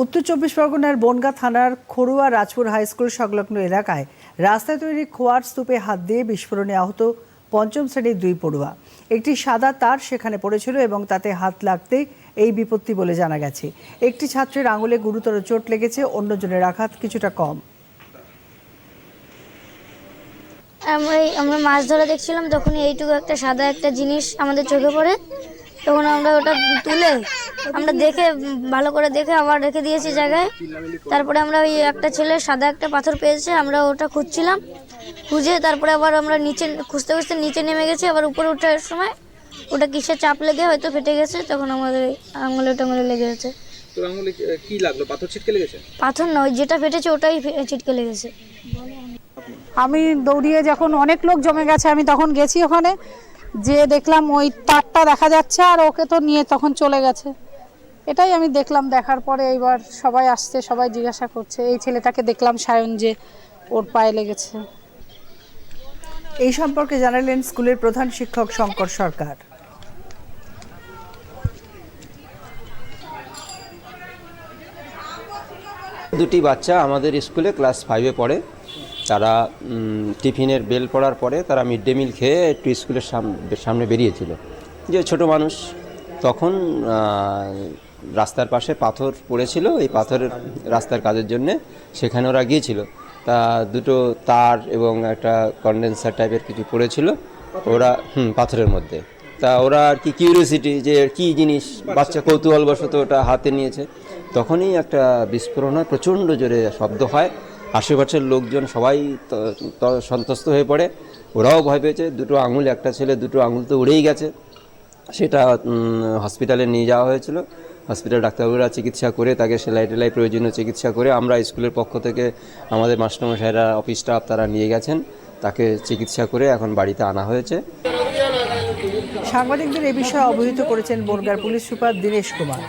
উত্তর চব্বিশ পরগনার বনগাঁ থানার খড়ুয়া রাজপুর হাই স্কুল সংলগ্ন এলাকায় রাস্তায় তৈরি খোয়ার স্তূপে হাত দিয়ে বিস্ফোরণে আহত পঞ্চম শ্রেণীর 2 পড়ুয়া। একটি সাদা তার সেখানে পড়েছিল এবং তাতে হাত লাগতেই এই বিপত্তি বলে জানা গেছে। একটি ছাত্রের আঙুলে গুরুতর চোট লেগেছে, অন্যজনের আঘাত কিছুটা কম। আমরা মাছ ধরা দেখছিলাম, তখন এইটুকু একটা সাদা একটা জিনিস আমাদের চোখে পড়ে। তখন আমরা ওটা তুলে আমরা দেখে ভালো করে দেখে আবার রেখে দিয়েছি জায়গায়। তারপরে আমরা ওই একটা ছেলে সাদা একটা পাথর পেয়েছে, আমরা ওটা খুঁজছিলাম, খুঁজে তারপরে আবার আমরা নিচে খুঁজতে খুঁজতে নিচে নেমে গেছি। আবার উপরে ওঠার সময় ওটা কিসের চাপ লেগে হয়তো ফেটে গেছে, তখন আমাদের আঙুলে টাঙুলে লেগে গেছে। তোর আঙুলে কি লাগলো? পাথর ছিটকে লেগেছে? পাথর নয়, যেটা ফেটেছে ওটাই ছিটকে লেগেছে। আমি দৌড়িয়ে যখন অনেক লোক জমে গেছে আমি তখন গেছি ওখানে, যে দেখলাম ওই তারটা দেখা যাচ্ছে আর ওকে তো নিয়ে তখন চলে গেছে। এটাই আমি দেখলাম। দেখার পরে এইবার সবাই আসছে, সবাই জিজ্ঞাসা করছে। এই ছেলেটাকে দেখলাম সায়ন, যে ওর পায়ে লেগেছে। এই সম্পর্কে জানালেন স্কুলের প্রধান শিক্ষক শঙ্কর সরকার। দুটি বাচ্চা আমাদের স্কুলে ক্লাস 5-এ পড়ে। তারা টিফিনের বেল পড়ার পরে তারা মিড ডে মিল খেয়ে একটু স্কুলের সামনে বেরিয়েছিল। যে ছোট মানুষ, তখন রাস্তার পাশে পাথর পড়েছিল। এই পাথরের রাস্তার কাজের জন্যে সেখানে ওরা গিয়েছিল। তা দুটো তার এবং একটা কন্ডেন্সার টাইপের কিছু পড়েছিল ওরা পাথরের মধ্যে। তা ওরা আর কি কিউরিওসিটি, যে কী জিনিস, বাচ্চা কৌতূহলবশত ওটা হাতে নিয়েছে। তখনই একটা বিস্ফোরণ হয়, প্রচণ্ড জোরে শব্দ হয়। আশেপাশের লোকজন সবাই সন্ত্রস্ত হয়ে পড়ে, ওরাও ভয় পেয়েছে। দুটো আঙুল, একটা ছেলে দুটো আঙুল তো উড়েই গেছে। সেটা হসপিটালে নিয়ে যাওয়া হয়েছিল। হসপিটাল ডাক্তারবাবুরা চিকিৎসা করে তাকে সেলাই টেলাই প্রয়োজনীয় চিকিৎসা করে আমরা স্কুলের পক্ষ থেকে আমাদের মাস্টারমশাইরা, অফিস স্টাফ তারা নিয়ে গেছেন। তাকে চিকিৎসা করে এখন বাড়িতে আনা হয়েছে। সাংবাদিকদের এ বিষয়ে অবহিত করেছেন বনগাঁর পুলিশ সুপার দীনেশ কুমার।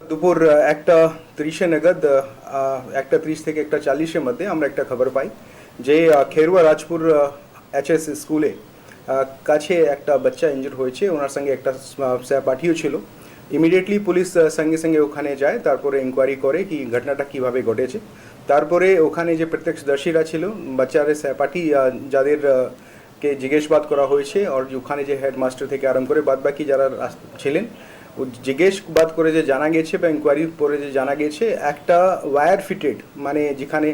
দুপুর 1:30 নাগাদ 1:30 থেকে 1:40 মধ্যে আমরা একটা খবর পাই যে খেরুয়া রাজপুর HS স্কুলে কাছে একটা বাচ্চা ইনজুর হয়েছে। ওনার সঙ্গে একটা সহপাঠীও ছিল। ইমিডিয়েটলি পুলিশ সঙ্গে সঙ্গে ওখানে যায়, তারপরে ইনকোয়ারি করে কি ঘটনাটা কিভাবে ঘটেছে। তারপরে ওখানে যে প্রত্যক্ষদর্শীরা ছিল, বাচ্চার সহপাঠী যাদের কে জিজ্ঞাসাবাদ করা হয়েছে, আর ওখানে যে হেডমাস্টার থেকে আরম্ভ করে বাদবাকি যারা ছিলেন, ও জিজ্ঞাসাবাদ করে যে জানা গেছে বা ইনকোয়ারি করে যে জানা গেছে একটা ওয়্যার ফিটেড, মানে যেখানে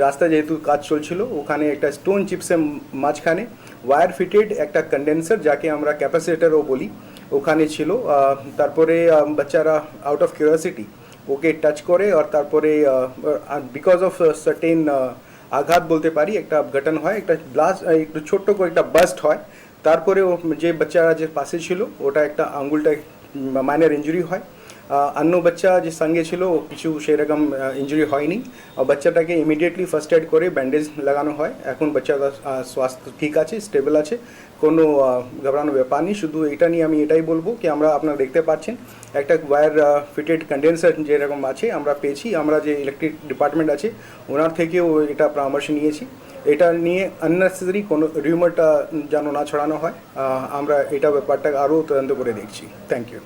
রাস্তা যেহেতু কাজ চলছিল ওখানে একটা স্টোন চিপসের মাঝখানে ওয়্যার ফিটেড একটা কন্ডেন্সার, যাকে আমরা ক্যাপাসিটারও বলি, ওখানে ছিল। তারপরে বাচ্চারা out of curiosity okay touch করে, আর তারপরে বিকজ অফ সার্টেন আঘাত বলতে পারি, একটা ঘটনা হয়, একটা ব্লাস্ট, একটু ছোট্ট করে একটা বাস্ট হয়। তারপরে যে বাচ্চারা যে পাশে ছিল ওটা একটা আঙ্গুলটা মাইনর ইঞ্জুরি হয়। অন্য বাচ্চা যে সঙ্গে ছিল ও কিছু সেরকম ইঞ্জুরি হয়নি। বাচ্চাটাকে ইমিডিয়েটলি ফার্স্ট এড করে ব্যান্ডেজ লাগানো হয়। এখন বাচ্চার স্বাস্থ্য ঠিক আছে, স্টেবল আছে, কোনো ঘবরানোর ব্যাপার নেই। শুধু এটা নিয়ে আমি এটাই বলবো কি আপনারা দেখতে পাচ্ছেন একটা ওয়্যার ফিটেড কন্ডেন্সার যেরকম আছে আমরা পেয়েছি। আমরা যে ইলেকট্রিক ডিপার্টমেন্ট আছে ওনার থেকেও এটা পরামর্শ নিয়েছি। এটা নিয়ে আননেসেসারি কোনো রিউমারটা যেন না ছড়ানো হয়। আমরা এটা ব্যাপারটা আরও তদন্ত করে দেখছি। Thank you.